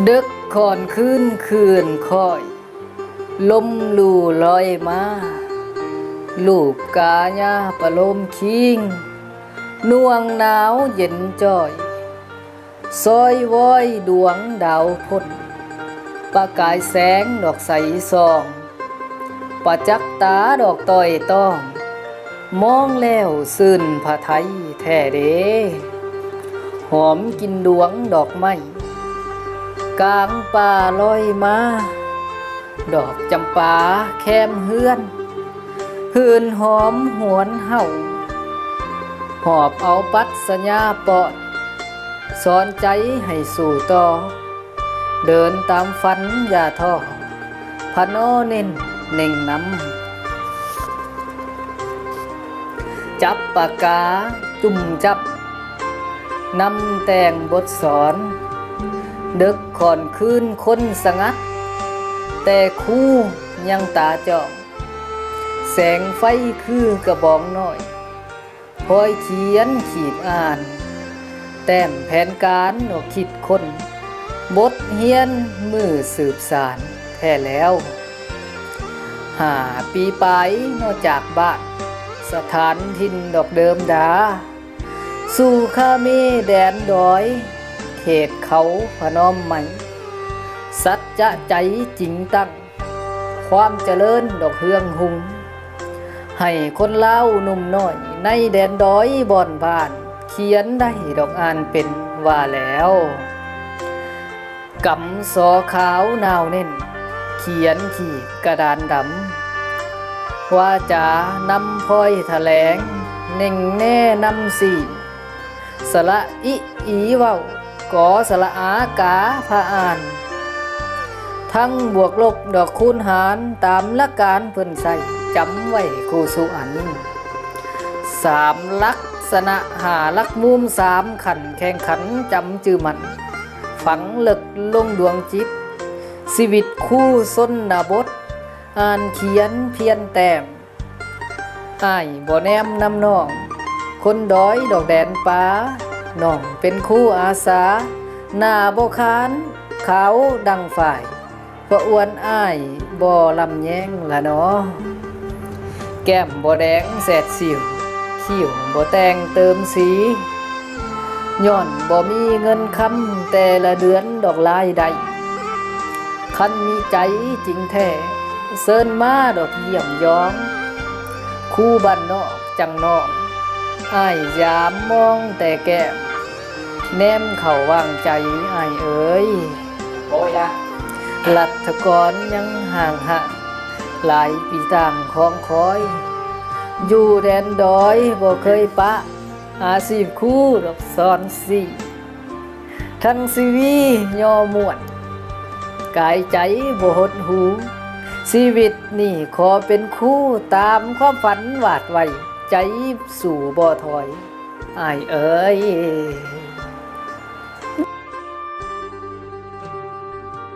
ดึกค่อนคืนคอยลมลู่ลอยมาลูบกาญาประโลมคิงน่วงหนาวเย็นจ้อยซอยว้อยดวงดาวพ่นประกายแสงดอกใสซองประจักตาดอกต้อยต้องมองแล้วซื่นผ้าไทยแท้เด้หอมกินดวงดอกไม้กลางป่าลอยมาดอกจำปาแคมเฮือนหืนหอมหวนเห่าหอบเอาปัดสัญญาเปาะสอนใจให้สู่ต่อเดินตามฝันอย่าท้อพะโนเน้นเน่งนำจับปากกาจุ่มจับนำแต่งบทสอนดึกค่อนคืนคนสงัดแต่คู่ยังตาจ้องแสงไฟคือกระบองน้อยคอยเขียนขีดอ่านแต้มแผนการออกคิดคนบทเฮียนมือสืบสารแท้แล้ว5 ปีไปนอกจากบ้านสถานถิ่นดอกเดิมดาสู่คาเมแดนดอยเขตเขาพนมใหม่สัจจะใจจริงตั้งความเจริญดอกเฮืองหุงให้คนเล่านุ่มน้อยในแดนดอยบ่อนบ้านเขียนได้ดอกอ่านเป็นว่าแล้วกำสอขาวนาวเน้นเขียนขีดกระดานดำว่าจะนำพ้อยแถลงเน่งแน่นำสี่สละอิอีเว้ากอสละอากาพาอ่านทั้งบวกลบดอกคูณหารตามหลักการเพิ่นใส่จำไว้ครูสุอัน3 ลักษณะ5 ลักมุม3 ขันแข่งขันจำจือมันฝังลึกลงดวงจิตชีวิตคู่ส้นนาบทอ่านเขียนเพียนแต้มอ้ายบ่แนมนำน้องคนดอยดอกแดนป่าน้องเป็นคู่อาสาหน้าบ่คานขาวดังฝ่ายบ่อ้วนอ้ายบ่ลำแยงละเนาะแก้มบ่แดงแสดสิวคิ้วบ่แต่งเติมสีย้อนบ่มีเงินคำแต่ละเดือนดอกลายใดคันมีใจจริงแท้เซินมาดอกเยี่ยมย้องคู่บ้านนอกจังนอกอ้ายยามมองแต่แก้มแนมเข้าวางใจอ้ายเอ๋ยโอ้ยละรัฐกรยังห่างหะหลายปีต่างของคอยอยู่แดนดอยบ่เคยปะอาชีพคู่ดอกซ้อนสี่ทั้งชีวิตย่อม่วนกายใจบ่หดหูชีวิตนี่ขอเป็นคู่ตามความฝันวาดไว้ใจสู่บ่ถอยอ้ายเอ๋ย